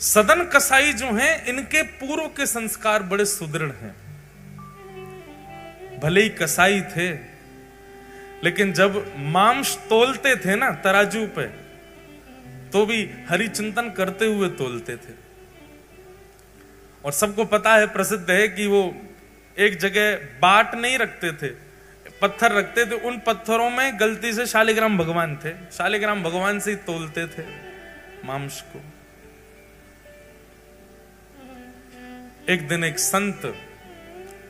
सदन कसाई जो हैं, इनके पूर्व के संस्कार बड़े सुदृढ़ हैं। भले ही कसाई थे, लेकिन जब मांस तोलते थे ना तराजू पे, तो भी हरि चिंतन करते हुए तोलते थे। और सबको पता है, प्रसिद्ध है कि वो एक जगह बाट नहीं रखते थे, पत्थर रखते थे। उन पत्थरों में गलती से शालिग्राम भगवान थे, शालिग्राम भगवान से ही तोलते थे मांस को। एक दिन एक संत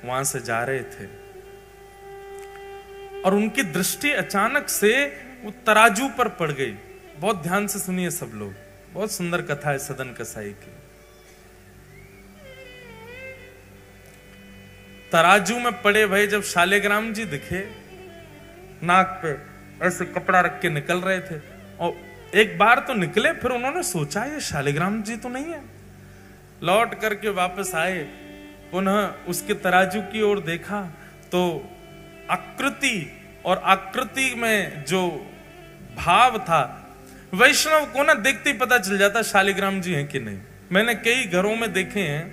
वहां से जा रहे थे और उनकी दृष्टि अचानक से वो तराजू पर पड़ गई। बहुत ध्यान से सुनिए सब लोग, बहुत सुंदर कथा है सदन कसाई की। तराजू में पड़े भाई जब शालिग्राम जी दिखे, नाक पे ऐसे कपड़ा रख के निकल रहे थे, और एक बार तो निकले, फिर उन्होंने सोचा ये शालिग्राम जी तो नहीं है। लौट करके वापस आए, पुनः उसके तराजू की ओर देखा तो आकृति और आकृति में जो भाव था, वैष्णव को ना देखते ही पता चल जाता शालिग्राम जी हैं कि नहीं। मैंने कई घरों में देखे हैं,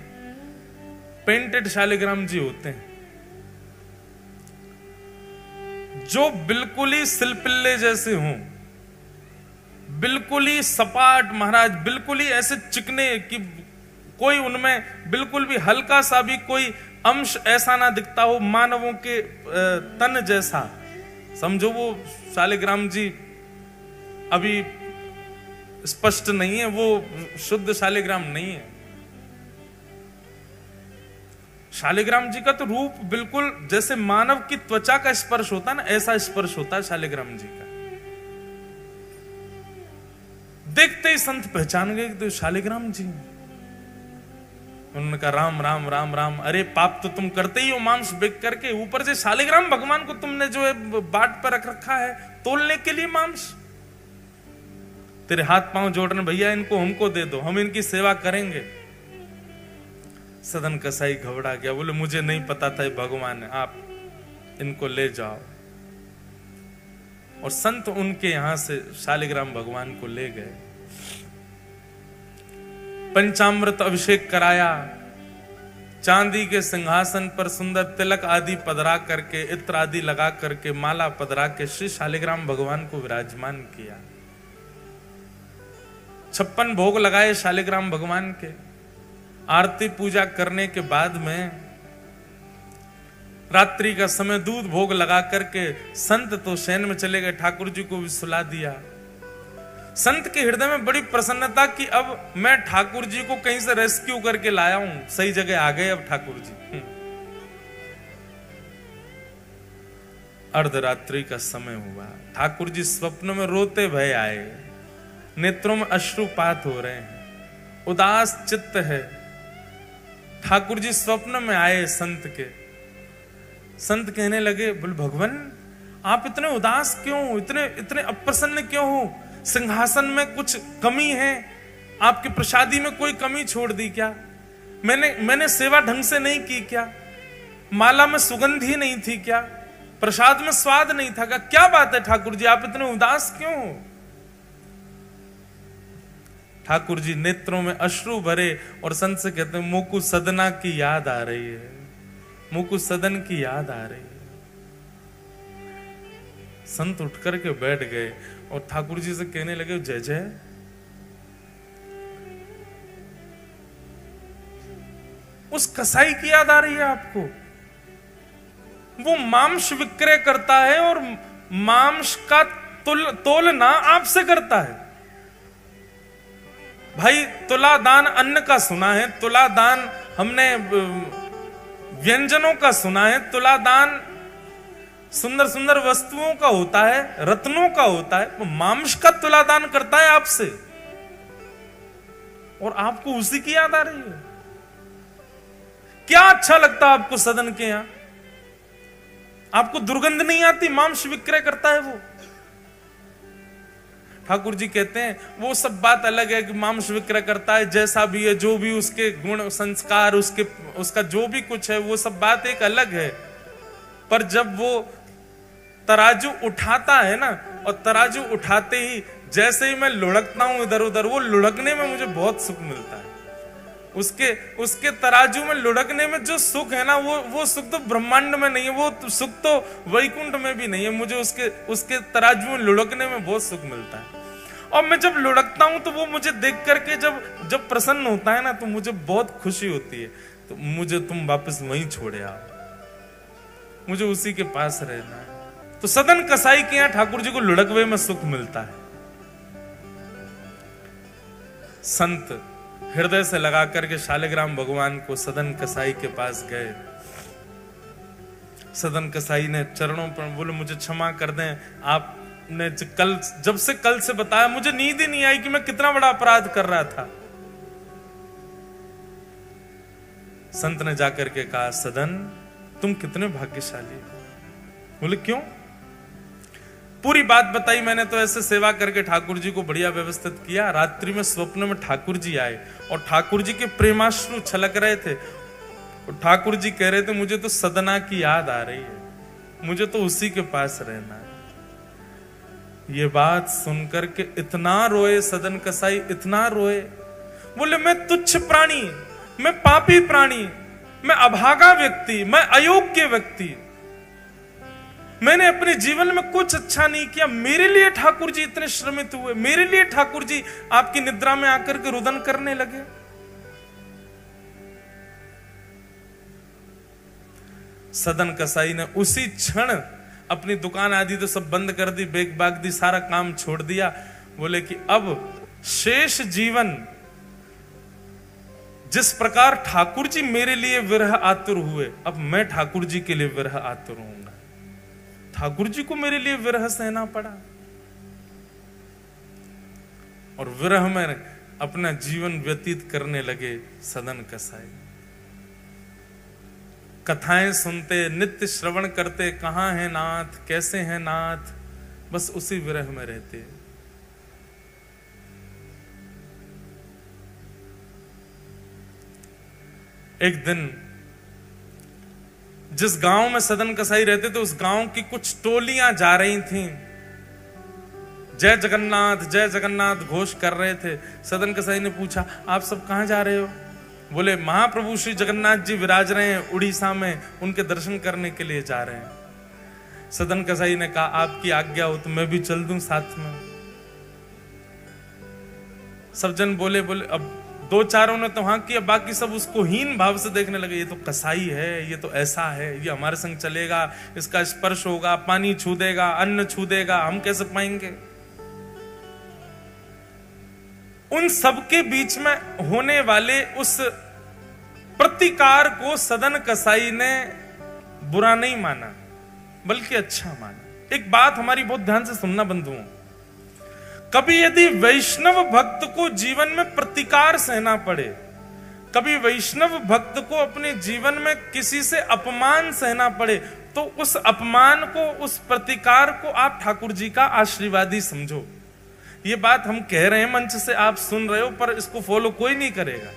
पेंटेड शालिग्राम जी होते हैं जो बिल्कुल ही सिलपिल्ले जैसे हों, बिल्कुल ही सपाट महाराज, बिल्कुल ही ऐसे चिकने कि कोई उनमें बिल्कुल भी हल्का सा भी कोई अंश ऐसा ना दिखता हो मानवों के तन जैसा। समझो वो शालिग्राम जी अभी स्पष्ट नहीं है, वो शुद्ध शालिग्राम नहीं है। शालिग्राम जी का तो रूप बिल्कुल जैसे मानव की त्वचा का स्पर्श होता है ना, ऐसा स्पर्श होता है शालिग्राम जी का। देखते ही संत पहचान गए तो शालिग्राम जी। उन्होंने कहा राम राम राम राम। अरे पाप तो तुम करते ही हो मांस बेच करके, ऊपर से शालिग्राम भगवान को तुमने जो है बाट पर रख रखा है तोलने के लिए मांस। तेरे हाथ पांव जोड़ रहे भैया, इनको हमको दे दो, हम इनकी सेवा करेंगे। सदन कसाई घबरा गया, बोले मुझे नहीं पता था ये भगवान है, आप इनको ले जाओ। और संत उनके यहां से शालिग्राम भगवान को ले गए, पंचामृत अभिषेक कराया, चांदी के सिंहासन पर सुंदर तिलक आदि पधरा करके, इत्र आदि लगा करके, माला पधरा के श्री शालिग्राम भगवान को विराजमान किया। 56 भोग लगाए शालिग्राम भगवान के। आरती पूजा करने के बाद में रात्रि का समय दूध भोग लगा करके संत तो शयन में चले गए, ठाकुर जी को भी सुला दिया। संत के हृदय में बड़ी प्रसन्नता कि अब मैं ठाकुर जी को कहीं से रेस्क्यू करके लाया हूं, सही जगह आ गए अब ठाकुर जी। अर्धरात्रि का समय हुआ, ठाकुर जी स्वप्न में रोते भय आए, नेत्रों में अश्रुपात हो रहे हैं, उदास चित्त है। ठाकुर जी स्वप्न में आए संत के। संत कहने लगे, बोल भगवान आप इतने उदास क्यों हो, इतने अप्रसन्न क्यों हो? सिंहासन में कुछ कमी है? आपकी प्रसादी में कोई कमी छोड़ दी क्या? मैंने सेवा ढंग से नहीं की क्या? माला में सुगंध ही नहीं थी क्या? प्रसाद में स्वाद नहीं था क्या? क्या बात है ठाकुर जी, आप इतने उदास क्यों हो? ठाकुर जी नेत्रों में अश्रु भरे और संत से कहते हैं, मोकु सदना की याद आ रही है, मोकु सदन की याद आ रही है। संत उठ करके बैठ गए और ठाकुर जी से कहने लगे, जय जय। उस कसाई की याद आ रही है आपको? वो मांस विक्रय करता है और मांस का तोलना आपसे करता है। भाई तुला दान अन्न का सुना है, तुला दान हमने व्यंजनों का सुना है, तुला दान सुंदर सुंदर वस्तुओं का होता है, रत्नों का होता है। वो मांस का तुला दान करता है आपसे, और आपको उसी की याद आ रही है। क्या अच्छा लगता है आपको सदन के यहां? आपको दुर्गंध नहीं आती? मांस विक्रय करता है वो। ठाकुर जी कहते हैं वो सब बात अलग है कि मांस विक्रय करता है, जैसा भी है, जो भी उसके गुण संस्कार, उसका जो भी कुछ है, वो सब बात एक अलग है। पर जब वो तराजू उठाता है ना, और तराजू उठाते ही जैसे ही मैं लुढ़कता हूं इधर उधर, वो लुढ़कने में मुझे बहुत सुख मिलता है। उसके उसके तराजू में लुढ़कने में जो सुख है ना, वो सुख तो ब्रह्मांड में नहीं है, वो सुख तो वैकुंठ में भी नहीं है। मुझे उसके तराजू में लुढ़कने में बहुत सुख मिलता है। और मैं जब लुढ़कता हूं तो वो मुझे देख करके जब प्रसन्न होता है ना, तो मुझे बहुत खुशी होती है। तो मुझे तुम वापस वहीं छोड़े आओ, मुझे उसी के पास रहना है। तो सदन कसाई के यहां ठाकुर जी को लुढ़कवे में सुख मिलता है। संत हृदय से लगा करके शालिग्राम भगवान को सदन कसाई के पास गए। सदन कसाई ने चरणों पर बोले, मुझे क्षमा कर दें, आपने जब से कल से बताया, मुझे नींद ही नहीं आई कि मैं कितना बड़ा अपराध कर रहा था। संत ने जाकर के कहा, सदन तुम कितने भाग्यशाली हो। बोले क्यों? पूरी बात बताई मैंने। तो ऐसे सेवा करके ठाकुर जी को बढ़िया व्यवस्थित किया। रात्रि में स्वप्न में ठाकुर जी आए और ठाकुर जी के प्रेमाश्रु छलक रहे थे। और ठाकुर जी कह रहे थे, मुझे तो सदना की याद आ रही है, मुझे तो उसी के पास रहना है। ये बात सुनकर के इतना रोए सदन कसाई, इतना रोए। बोले मैं तुच्छ प्राणी, मैं पापी प्राणी, मैं अभागा व्यक्ति, मैं अयोग्य व्यक्ति, मैंने अपने जीवन में कुछ अच्छा नहीं किया। मेरे लिए ठाकुर जी इतने श्रमित हुए, मेरे लिए ठाकुर जी आपकी निद्रा में आकर के रुदन करने लगे। सदन कसाई ने उसी क्षण अपनी दुकान आदि तो सब बंद कर दी, बेग बाग दी, सारा काम छोड़ दिया। बोले कि अब शेष जीवन जिस प्रकार ठाकुर जी मेरे लिए विरह आतुर हुए, अब मैं ठाकुर जी के लिए विरह आतुर हूंगा। ठाकुर जी को मेरे लिए विरह सहना पड़ा और विरह में अपना जीवन व्यतीत करने लगे सदन कसाई। कथाएं सुनते, नित्य श्रवण करते, कहां है नाथ, कैसे हैं नाथ, बस उसी विरह में रहते। एक दिन जिस गांव में सदन कसाई रहते थे, उस गांव की कुछ टोलियां जा रही थीं, जय जगन्नाथ जय जगन्नाथ घोष कर रहे थे। सदन कसाई ने पूछा, आप सब कहां जा रहे हो? बोले महाप्रभु श्री जगन्नाथ जी विराज रहे हैं उड़ीसा में, उनके दर्शन करने के लिए जा रहे हैं। सदन कसाई ने कहा, आपकी आज्ञा हो तो मैं भी चल दूं साथ में। सब जन बोले अब दो चारों ने तो हाँ किया, बाकी सब उसको हीन भाव से देखने लगे। ये तो कसाई है, ये तो ऐसा है, ये हमारे संग चलेगा, इसका स्पर्श होगा, पानी छू देगा, अन्न छू देगा, हम कैसे पाएंगे? उन सबके बीच में होने वाले उस प्रतिकार को सदन कसाई ने बुरा नहीं माना, बल्कि अच्छा माना। एक बात हमारी बहुत ध्यान से सुनना बंधुओं, कभी यदि वैष्णव भक्त को जीवन में प्रतिकार सहना पड़े, कभी वैष्णव भक्त को अपने जीवन में किसी से अपमान सहना पड़े, तो उस अपमान को, उस प्रतिकार को आप ठाकुर जी का आशीर्वादी समझो। ये बात हम कह रहे हैं, मंच से आप सुन रहे हो, पर इसको फॉलो कोई नहीं करेगा।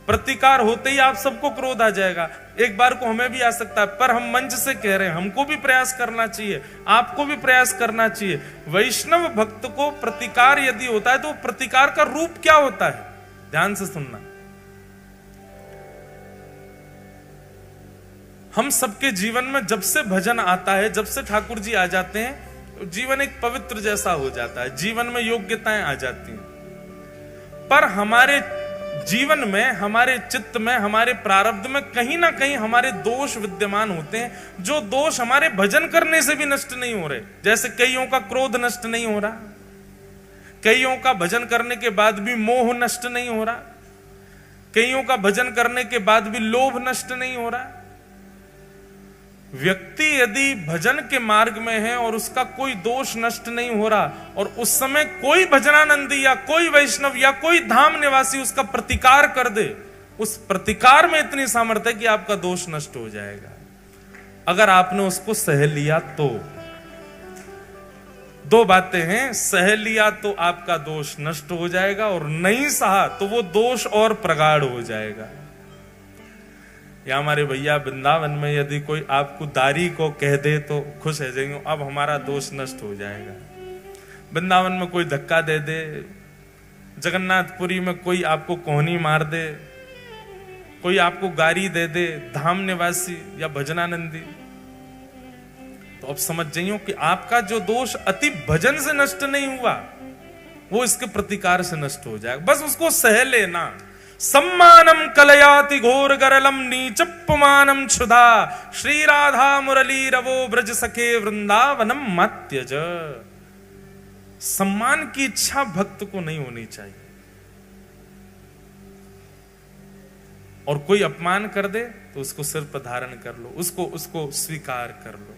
प्रतिकार होते ही आप सबको क्रोध आ जाएगा, एक बार को हमें भी आ सकता है, पर हम मंच से कह रहे हैं, हमको भी प्रयास करना चाहिए, आपको भी प्रयास करना चाहिए। वैष्णव भक्त को प्रतिकार यदि होता है तो प्रतिकार का रूप क्या होता है, ध्यान से सुनना। हम सबके जीवन में जब से भजन आता है, जब से ठाकुर जी आ जाते हैं, जीवन एक पवित्र जैसा हो जाता है, जीवन में योग्यताएं आ जाती हैं। पर हमारे जीवन में, हमारे चित्त में, हमारे प्रारब्ध में कहीं ना कहीं हमारे दोष विद्यमान होते हैं, जो दोष हमारे भजन करने से भी नष्ट नहीं हो रहे। जैसे कईयों का क्रोध नष्ट नहीं हो रहा, कईयों का भजन करने के बाद भी मोह नष्ट नहीं हो रहा, कईयों का भजन करने के बाद भी लोभ नष्ट नहीं हो रहा। व्यक्ति यदि भजन के मार्ग में है और उसका कोई दोष नष्ट नहीं हो रहा, और उस समय कोई भजनानंदी या कोई वैष्णव या कोई धाम निवासी उसका प्रतिकार कर दे, उस प्रतिकार में इतनी सामर्थ्य है कि आपका दोष नष्ट हो जाएगा, अगर आपने उसको सह लिया तो। दो बातें हैं, सह लिया तो आपका दोष नष्ट हो जाएगा, और नहीं सहा तो वो दोष और प्रगाढ़ हो जाएगा। या हमारे भैया वृंदावन में यदि कोई आपको दारी को कह दे तो खुश है जाएंगे, अब हमारा दोष नष्ट हो जाएगा। वृंदावन में कोई धक्का दे दे, जगन्नाथपुरी में कोई आपको कोहनी मार दे, कोई आपको गारी दे दे, धाम निवासी या भजनानंदी, तो अब समझ जाइयो कि आपका जो दोष अति भजन से नष्ट नहीं हुआ, वो इसके प्रतिकार से नष्ट हो जाएगा। बस उसको सह लेना। सम्मानम कलयाति घोर गरलम नीचपमानम क्षुधा श्री राधा मुरली रवो ब्रज सखे वृंदावनम मत्यज। सम्मान की इच्छा भक्त को नहीं होनी चाहिए, और कोई अपमान कर दे तो उसको सिर पर धारण कर लो, उसको स्वीकार कर लो।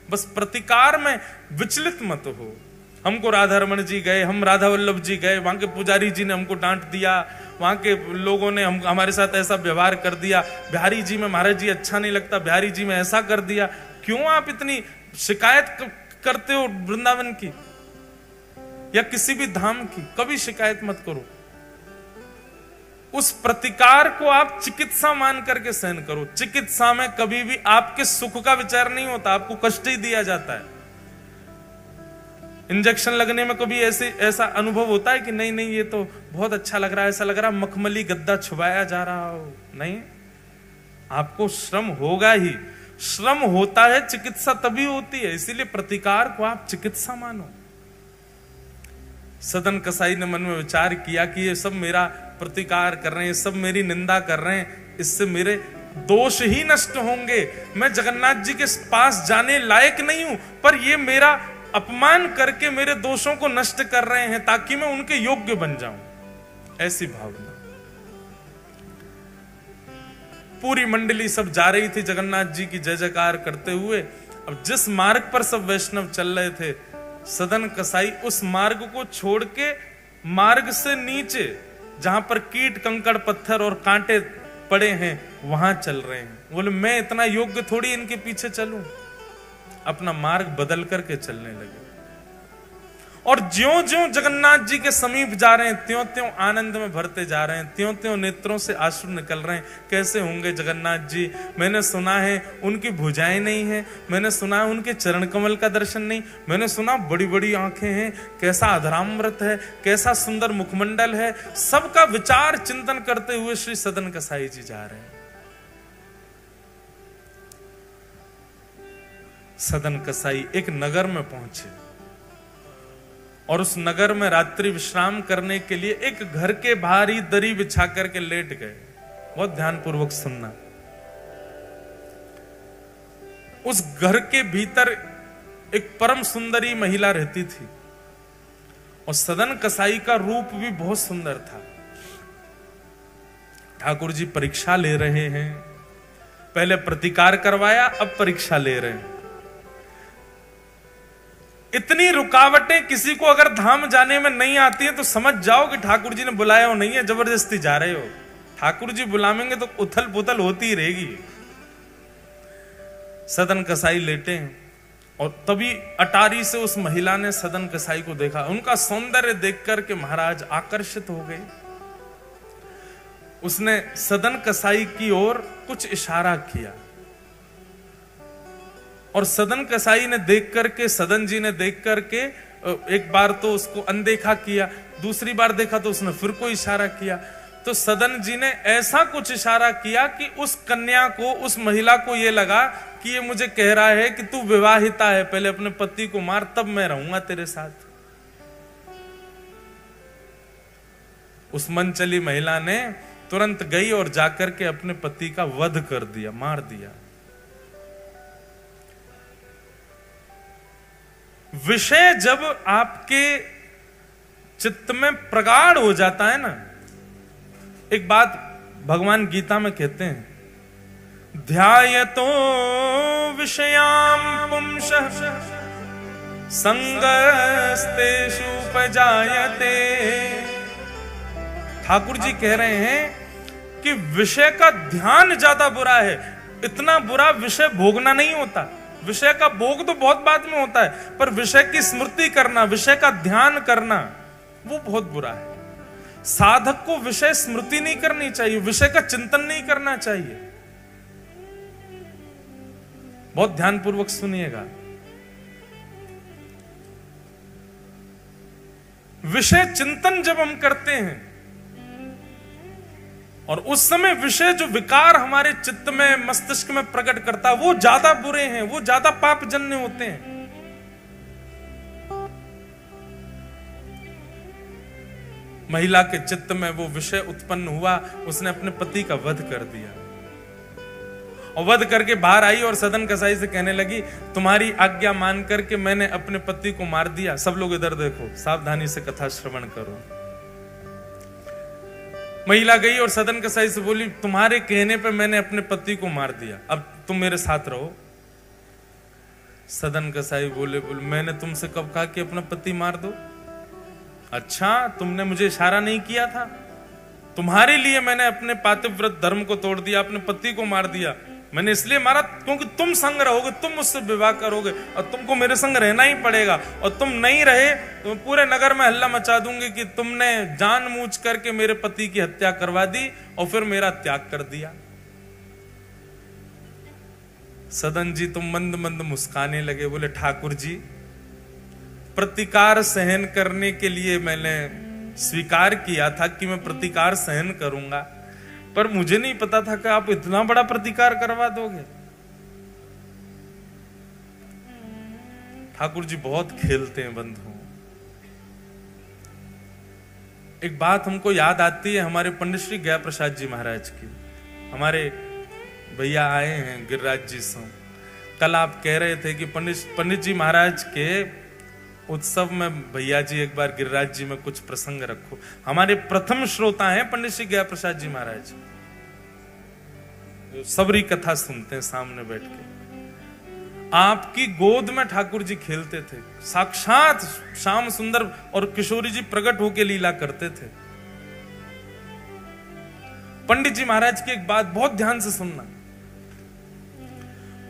बस प्रतिकार में विचलित मत हो। हमको राधा रमन जी गए, हम राधा वल्लभ जी गए, वहां के पुजारी जी ने हमको डांट दिया, वहां के लोगों ने हमारे साथ ऐसा व्यवहार कर दिया, बिहारी जी में महाराज जी अच्छा नहीं लगता, बिहारी जी में ऐसा कर दिया। क्यों आप इतनी शिकायत करते हो वृंदावन की या किसी भी धाम की? कभी शिकायत मत करो। उस प्रतिकार को आप चिकित्सा मान करके सहन करो। चिकित्सा में कभी भी आपके सुख का विचार नहीं होता, आपको कष्ट ही दिया जाता है। इंजेक्शन लगने में कभी ऐसा अनुभव होता है कि नहीं नहीं ये तो बहुत अच्छा लग रहा है, ऐसा लग रहा है मखमली गद्दा छुपाया जा रहा हो? नहीं, आपको श्रम होगा ही। श्रम होता है, चिकित्सा तभी होती है। इसीलिए प्रतिकार को आप चिकित्सा मानो। सदन कसाई ने मन में विचार किया कि ये सब मेरा प्रतिकार कर रहे हैं, सब मेरी निंदा कर रहे हैं, इससे मेरे दोष ही नष्ट होंगे। मैं जगन्नाथ जी के पास जाने लायक नहीं हूं, पर ये मेरा अपमान करके मेरे दोषों को नष्ट कर रहे हैं ताकि मैं उनके योग्य बन जाऊं। ऐसी भावना। पूरी मंडली सब जा रही थी जगन्नाथ जी की जय जयकार करते हुए। अब जिस मार्ग पर सब वैष्णव चल रहे थे, सदन कसाई उस मार्ग को छोड़ के मार्ग से नीचे जहां पर कीट कंकड़ पत्थर और कांटे पड़े हैं वहां चल रहे हैं। बोले मैं इतना योग्य थोड़ी इनके पीछे चलूं। अपना मार्ग बदल करके चलने लगे, और ज्यों ज्यों जगन्नाथ जी के समीप जा रहे हैं त्यों त्यों आनंद में भरते जा रहे हैं, त्यों त्यों नेत्रों से आंसू निकल रहे हैं। कैसे होंगे जगन्नाथ जी? मैंने सुना है उनकी भुजाएं नहीं है, मैंने सुना है उनके चरण कमल का दर्शन नहीं, मैंने सुना बड़ी बड़ी आंखें हैं, कैसा अधरामृत है, कैसा सुंदर मुखमंडल है। सबका विचार चिंतन करते हुए श्री सदन कसाई जी जा रहे हैं। सदन कसाई एक नगर में पहुंचे और उस नगर में रात्रि विश्राम करने के लिए एक घर के बाहर ही दरी बिछा करके लेट गए। बहुत ध्यानपूर्वक सुनना। उस घर के भीतर एक परम सुंदरी महिला रहती थी, और सदन कसाई का रूप भी बहुत सुंदर था। ठाकुर जी परीक्षा ले रहे हैं, पहले प्रतिकार करवाया, अब परीक्षा ले रहे हैं। इतनी रुकावटें किसी को अगर धाम जाने में नहीं आती हैं तो समझ जाओ कि ठाकुर जी ने बुलाया हो नहीं है, जबरदस्ती जा रहे हो। ठाकुर जी बुलावेंगे तो उथल पुथल होती ही रहेगी। सदन कसाई लेटे हैं, और तभी अटारी से उस महिला ने सदन कसाई को देखा। उनका सौंदर्य देख करके महाराज आकर्षित हो गए। उसने सदन कसाई की ओर कुछ इशारा किया, और सदन कसाई ने देख करके, सदन जी ने देख करके एक बार तो उसको अनदेखा किया, दूसरी बार देखा तो उसने फिर कोई इशारा किया। तो सदन जी ने ऐसा कुछ इशारा किया कि उस कन्या को, उस महिला को यह लगा कि ये मुझे कह रहा है कि तू विवाहिता है, पहले अपने पति को मार तब मैं रहूंगा तेरे साथ। उस मन चली महिला ने तुरंत गई और जाकर के अपने पति का वध कर दिया, मार दिया। विषय जब आपके चित्त में प्रगाढ़ हो जाता है ना, एक बात भगवान गीता में कहते हैं, ध्यायतो विषयाम पुंसः संगस्तेषु उपजायते। ठाकुर जी कह रहे हैं कि विषय का ध्यान ज्यादा बुरा है। इतना बुरा विषय भोगना नहीं होता। विषय का भोग तो बहुत बाद में होता है, पर विषय की स्मृति करना, विषय का ध्यान करना, वो बहुत बुरा है। साधक को विषय स्मृति नहीं करनी चाहिए, विषय का चिंतन नहीं करना चाहिए। बहुत ध्यानपूर्वक सुनिएगा। विषय चिंतन जब हम करते हैं और उस समय विषय जो विकार हमारे चित्त में मस्तिष्क में प्रकट करता वो ज्यादा बुरे हैं, वो ज्यादा पापजन्य होते हैं। महिला के चित्त में वो विषय उत्पन्न हुआ, उसने अपने पति का वध कर दिया और वध करके बाहर आई और सदन कसाई से कहने लगी, तुम्हारी आज्ञा मान करके मैंने अपने पति को मार दिया। सब लोग इधर देखो, सावधानी से कथा श्रवण करो। महिला गई और सदन कसाई से बोली, तुम्हारे कहने पे मैंने अपने पति को मार दिया, अब तुम मेरे साथ रहो। सदन कसाई बोले मैंने तुमसे कब कहा कि अपना पति मार दो? अच्छा, तुमने मुझे इशारा नहीं किया था? तुम्हारे लिए मैंने अपने पातिव्रत धर्म को तोड़ दिया, अपने पति को मार दिया। मैंने इसलिए मारा क्योंकि तुम संग रहोगे, तुम मुझसे विवाह करोगे और तुमको मेरे संग रहना ही पड़ेगा, और तुम नहीं रहे तो पूरे नगर में हल्ला मचा दूंगी कि तुमने जानबूझ करके मेरे पति की हत्या करवा दी और फिर मेरा त्याग कर दिया। सदन जी तो मंद मंद मुस्काने लगे, बोले ठाकुर जी, प्रतिकार सहन करने के लिए मैंने स्वीकार किया था कि मैं प्रतिकार सहन करूंगा, पर मुझे नहीं पता था कि आप इतना बड़ा प्रतिकार करवा दोगे। ठाकुर जी बहुत खेलते हैं बंधु। एक बात हमको याद आती है हमारे पंडित श्री गया प्रसाद जी महाराज की। हमारे भैया आए हैं गिरिराज जी से, कल आप कह रहे थे कि पंडित जी महाराज के उत्सव में भैया जी एक बार गिरिराज जी में कुछ प्रसंग रखो। हमारे प्रथम श्रोता हैं पंडित श्री गया प्रसाद जी महाराज, सबरी कथा सुनते हैं सामने बैठ के। आपकी गोद में ठाकुर जी खेलते थे, साक्षात श्याम सुंदर और किशोरी जी प्रकट होकर लीला करते थे। पंडित जी महाराज की एक बात बहुत ध्यान से सुनना।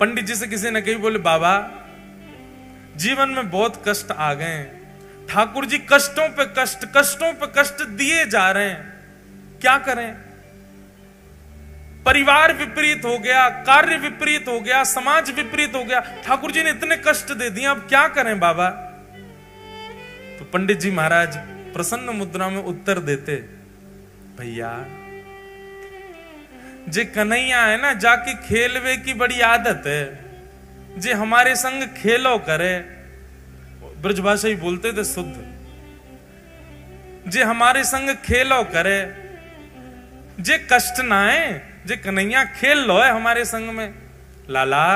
पंडित जी से किसी ने कही, बोले बाबा जीवन में बहुत कष्ट आ गए हैं, ठाकुर जी कष्टों पे कष्ट दिए जा रहे हैं, क्या करें? परिवार विपरीत हो गया, कार्य विपरीत हो गया, समाज विपरीत हो गया, ठाकुर जी ने इतने कष्ट दे दिए, अब क्या करें बाबा? तो पंडित जी महाराज प्रसन्न मुद्रा में उत्तर देते, भैया जे कन्हैया है ना, जाके खेलवे की बड़ी आदत है, जे हमारे संग खेलो करे, ब्रजभाषा ही बोलते थे शुद्ध, जे हमारे संग खेलो करे, जे कष्ट ना है, जे कन्हैया खेल लो है हमारे संग में। लाला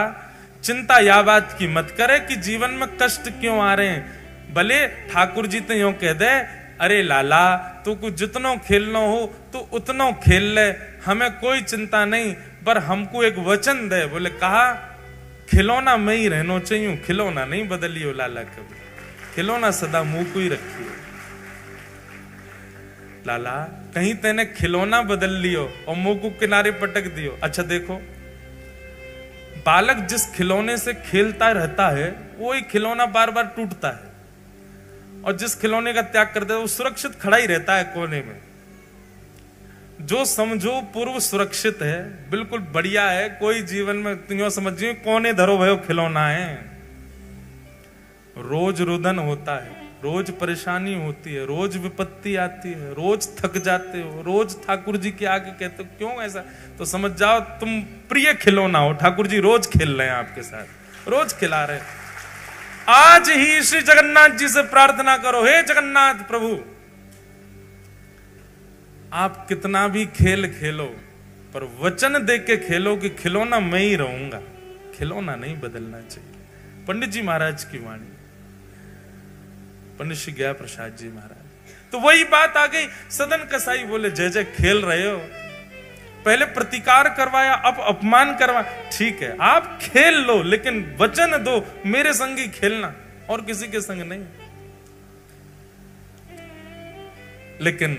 चिंता या बात की मत करे कि जीवन में कष्ट क्यों आ रहे हैं, भले ठाकुर जी तो यूं कह दे, अरे लाला तू कुछ जितनो खेलना हो तो उतनो खेल ले, हमें कोई चिंता नहीं, पर हमको एक वचन दे। बोले कहा, खिलौना में ही रहना चाहिए, खिलौना नहीं बदलियो लाला कभी, खिलौना सदा मुंह को ही रखियो। लाला कहीं तेने खिलौना बदल लियो और मुंह को किनारे पटक दियो। अच्छा देखो, बालक जिस खिलौने से खेलता रहता है वो ही खिलौना बार बार टूटता है, और जिस खिलौने का त्याग करता है वो सुरक्षित खड़ा ही रहता है कोने में। जो समझो पूर्व सुरक्षित है, बिल्कुल बढ़िया है, कोई जीवन में तुम समझिए कोने धरो भयो खिलौना है। रोज रुदन होता है, रोज परेशानी होती है, रोज विपत्ति आती है, रोज थक जाते हो, रोज ठाकुर जी के आगे कहते हो क्यों ऐसा, तो समझ जाओ तुम प्रिय खिलौना हो, ठाकुर जी रोज खेल रहे हैं आपके साथ, रोज खिला रहे हैं। आज ही श्री जगन्नाथ जी से प्रार्थना करो, हे जगन्नाथ प्रभु, आप कितना भी खेल खेलो पर वचन दे के खेलो कि खिलौना मैं ही रहूंगा, खिलौना नहीं बदलना चाहिए। पंडित जी महाराज की वाणी, पंडित श्री गया प्रसाद जी महाराज। तो वही बात आ गई, सदन कसाई बोले जय जय खेल रहे हो, पहले प्रतिकार करवाया अब अपमान करवा, ठीक है आप खेल लो लेकिन वचन दो मेरे संग ही खेलना और किसी के संग नहीं। लेकिन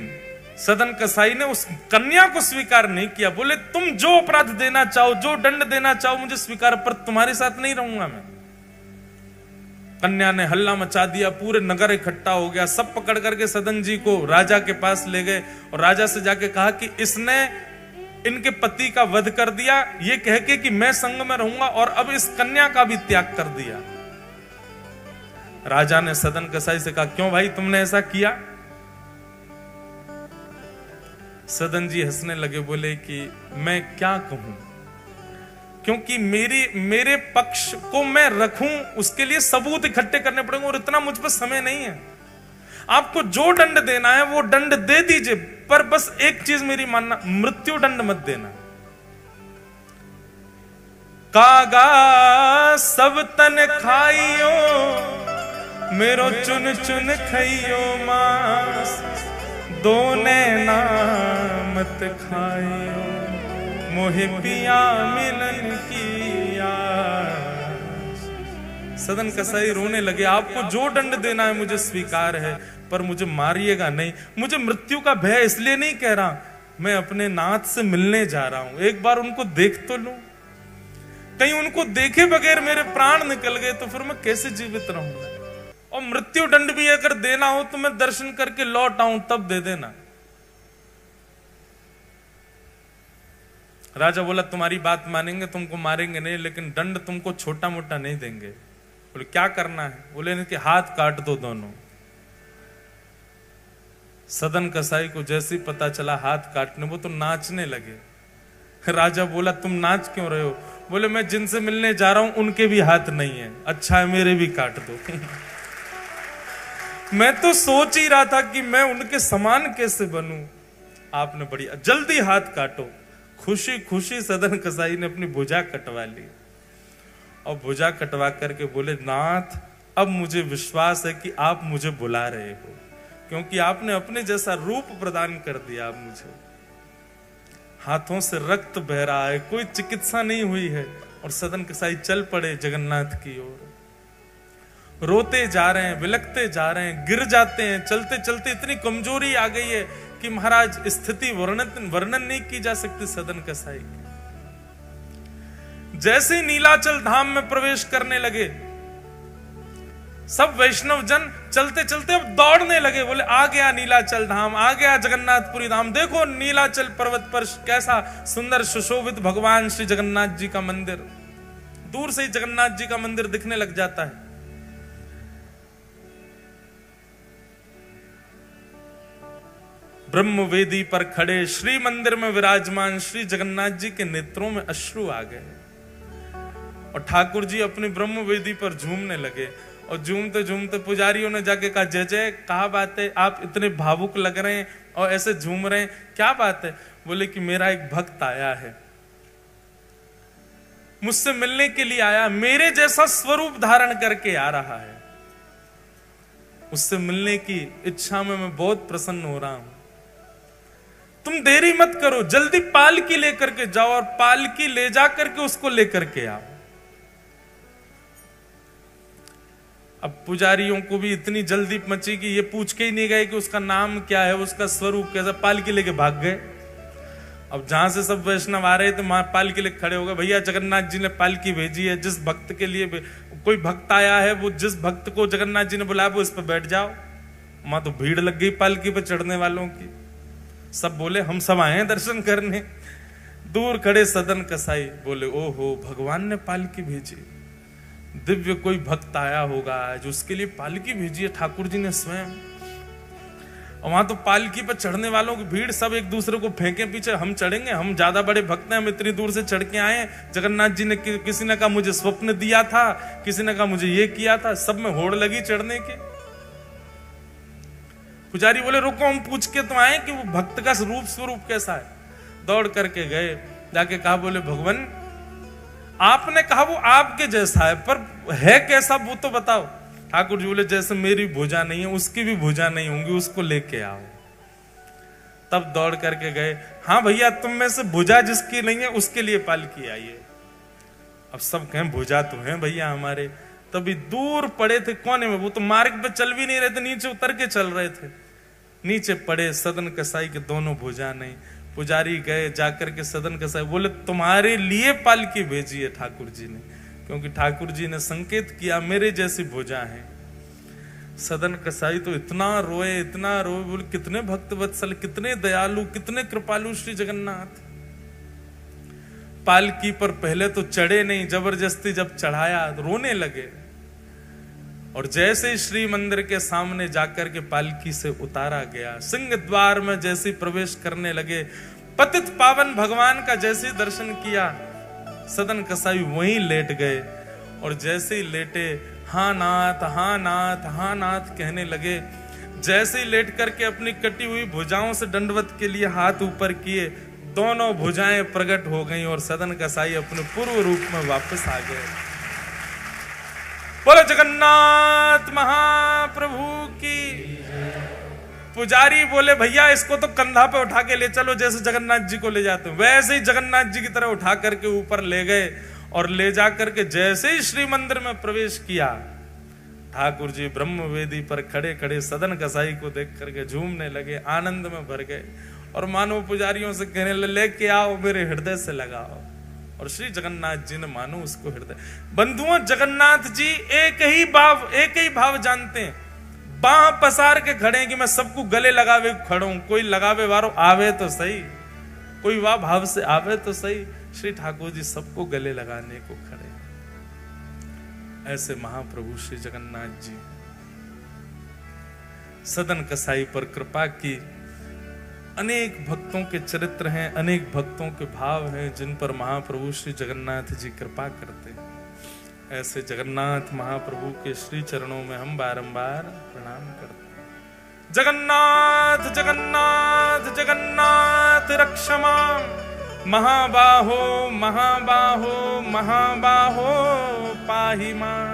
सदन कसाई ने उस कन्या को स्वीकार नहीं किया, बोले तुम जो अपराध देना चाहो, जो दंड देना चाहो मुझे स्वीकार, पर तुम्हारे साथ नहीं रहूंगा मैं। कन्या ने हल्ला मचा दिया, पूरे नगर इकट्ठा हो गया, सब पकड़ करके सदन जी को राजा के पास ले गए और राजा से जाके कहा कि इसने इनके पति का वध कर दिया, ये कह के कि मैं संग में रहूंगा, और अब इस कन्या का भी त्याग कर दिया। राजा ने सदन कसाई से कहा क्यों भाई तुमने ऐसा किया? सदन जी हंसने लगे, बोले कि मैं क्या कहूं, क्योंकि मेरे पक्ष को मैं रखूं उसके लिए सबूत इकट्ठे करने पड़ेंगे और इतना मुझ पर समय नहीं है। आपको जो दंड देना है वो दंड दे दीजिए, पर बस एक चीज मेरी मानना, मृत्यु दंड मत देना। कागा सब तन खाइयो, मेरो चुन चुन खाइयो मांस, दो नैना मत खाइयो, मोहे पिया मिलन की आस। सदन कसाई रोने लगे, आपको जो दंड देना है मुझे स्वीकार है, पर मुझे मारिएगा नहीं। मुझे मृत्यु का भय इसलिए नहीं कह रहा, मैं अपने नाथ से मिलने जा रहा हूं, एक बार उनको देख तो लूं। कहीं उनको देखे बगैर मेरे प्राण निकल गए तो फिर मैं कैसे जीवित रहूंगा। और मृत्यु दंड भी अगर देना हो तो मैं दर्शन करके लौट आऊं तब दे देना। राजा बोला, तुम्हारी बात मानेंगे, तुमको मारेंगे नहीं, लेकिन दंड तुमको छोटा मोटा नहीं देंगे। बोले क्या करना है? बोले इनके हाथ काट दो दोनों। सदन कसाई को जैसे ही पता चला हाथ काटने, वो तो नाचने लगे। राजा बोला, तुम नाच क्यों रहे हो? बोले मैं जिनसे मिलने जा रहा हूं उनके भी हाथ नहीं है। अच्छा है, मेरे भी काट दो। मैं तो सोच ही रहा था कि मैं उनके समान कैसे बनूं। आपने बढ़िया, जल्दी हाथ काटो। खुशी खुशी सदन कसाई ने अपनी भुजा कटवा ली और भुजा कटवा करके बोले, नाथ अब मुझे विश्वास है कि आप मुझे बुला रहे हो, क्योंकि आपने अपने जैसा रूप प्रदान कर दिया मुझे। हाथों से रक्त बह रहा है, कोई चिकित्सा नहीं हुई है, और सदन कसाई चल पड़े जगन्नाथ की ओर। रोते जा रहे हैं, बिलखते जा रहे हैं, गिर जाते हैं, चलते चलते इतनी कमजोरी आ गई है कि महाराज स्थिति वर्णन नहीं की जा सकती सदन कसाई की। जैसे ही नीलाचल धाम में प्रवेश करने लगे, सब वैष्णव जन चलते चलते अब दौड़ने लगे। बोले आ गया नीलाचल धाम, आ गया जगन्नाथपुरी धाम। देखो नीलाचल पर्वत पर कैसा सुंदर सुशोभित भगवान श्री जगन्नाथ जी का मंदिर। दूर से ही जगन्नाथ जी का मंदिर दिखने लग जाता है। ब्रह्मवेदी पर खड़े श्री मंदिर में विराजमान श्री जगन्नाथ जी के नेत्रों में अश्रु आ गए और ठाकुर जी अपनी ब्रह्मवेदी पर झूमने लगे। और झूमते झूमते पुजारियों ने जाके कहा, जय जय, कहा बात है, आप इतने भावुक लग रहे हैं और ऐसे झूम रहे हैं, क्या बात है? बोले कि मेरा एक भक्त आया है, मुझसे मिलने के लिए आया, मेरे जैसा स्वरूप धारण करके आ रहा है, उससे मिलने की इच्छा में मैं बहुत प्रसन्न हो रहा हूं। तुम देरी मत करो, जल्दी पालकी लेकर के जाओ और पालकी ले जा करके उसको लेकर के आओ। अब पुजारियों को भी इतनी जल्दी मची कि ये पूछ के ही नहीं गए कि उसका नाम क्या है, उसका स्वरूप कैसा, पालकी लेके भाग गए। अब जहां से सब वैष्णव आ रहे थे वहां पालकी लेके खड़े हो गए। भैया जगन्नाथ जी ने पालकी भेजी है, जिस भक्त के लिए कोई भक्त आया है, वो जिस भक्त को जगन्नाथ जी ने बुलाया वो इस पर बैठ जाओ। वहां तो भीड़ लग गई पालकी पर चढ़ने वालों की। सब बोले हम सब आए हैं दर्शन करने। दूर खड़े सदन कसाई बोले, ओहो भगवान ने पालकी भेजी, दिव्य कोई भक्त आया होगा जो उसके लिए पालकी भेजी है ठाकुर जी ने स्वयं। और वहां तो पालकी पर चढ़ने वालों की भीड़, सब एक दूसरे को फेंके पीछे, हम चढ़ेंगे, हम ज्यादा बड़े भक्त हैं, हम इतनी दूर से चढ़ के आए हैं। जगन्नाथ जी ने किसी ने कहा मुझे स्वप्न दिया था, किसी ने कहा मुझे ये किया था, सब में होड़ लगी चढ़ने की। पुजारी बोले रुको, हम पूछ के तो आए कि वो भक्त का स्वरूप कैसा है। दौड़ करके गए, जाके कहा, बोले भगवान आपने कहा वो आपके जैसा है, पर है कैसा वो तो बताओ। ठाकुर जी बोले जैसे मेरी भुजा नहीं है उसकी भी भुजा नहीं होंगी, उसको लेके आओ। तब दौड़ करके गए, हाँ भैया तुम में से भुजा जिसकी नहीं है उसके लिए पालकी आई है। अब सब कहें भुजा तो है भैया हमारे। तभी दूर पड़े थे कोने में, वो तो मार्ग पे चल भी नहीं रहे थे, नीचे उतर के चल रहे थे। नीचे पड़े सदन कसाई के दोनों भुजा नहीं। पुजारी गए, जाकर के सदन कसाई बोले तुम्हारे लिए पालकी भेजी है ठाकुर जी ने, क्योंकि ठाकुर जी ने संकेत किया मेरे जैसी भुजा है। सदन कसाई तो इतना रोए, बोले कितने भक्त वत्सल, कितने दयालु, कितने कृपालु श्री जगन्नाथ। पालकी पर पहले तो चढ़े नहीं, जबरदस्ती जब चढ़ाया रोने लगे। और जैसे ही श्री मंदिर के सामने जाकर के पालकी से उतारा गया, सिंह द्वार में जैसे प्रवेश करने लगे, पतित पावन भगवान का जैसे दर्शन किया, सदन कसाई वहीं लेट गए। और जैसे ही लेटे, हाँ नाथ हाँ नाथ हाँ नाथ कहने लगे। जैसे ही लेट करके अपनी कटी हुई भुजाओं से दंडवत के लिए हाथ ऊपर किए, दोनों भुजाएं प्रकट हो गईं और सदन कसाई अपने पूर्व रूप में वापस आ गए। बोलो जगन्नाथ महाप्रभु की। पुजारी बोले भैया इसको तो कंधा पे उठा के ले चलो, जैसे जगन्नाथ जी को ले जाते हैं वैसे ही जगन्नाथ जी की तरह उठा करके ऊपर ले गए। और ले जा करके जैसे ही श्री मंदिर में प्रवेश किया, ठाकुर जी ब्रह्म वेदी पर खड़े खड़े सदन कसाई को देख करके झूमने लगे, आनंद में भर गए। और मानो पुजारियों से कहने लगे लेके आओ, मेरे हृदय से लगाओ। और श्री जगन्नाथ जी ने मानो उसको हृदय। बंधुओं, जगन्नाथ जी एक ही भाव जानते हैं। बाह पसार के खड़े हैं कि मैं सबको गले लगावे खड़ो हूं। कोई लगावे वारो आवे तो सही, कोई वाह भाव से आवे तो सही। श्री ठाकुर जी सबको गले लगाने को खड़े। ऐसे महाप्रभु श्री जगन्नाथ जी सदन कसाई पर कृपा की। अनेक भक्तों के चरित्र हैं, अनेक भक्तों के भाव हैं जिन पर महाप्रभु श्री जगन्नाथ जी कृपा करते हैं। ऐसे जगन्नाथ महाप्रभु के श्री चरणों में हम बारंबार प्रणाम करते हैं। जगन्नाथ जगन्नाथ जगन्नाथ रक्षमा, महाबाहो महाबाहो महाबाहो पाहि मां।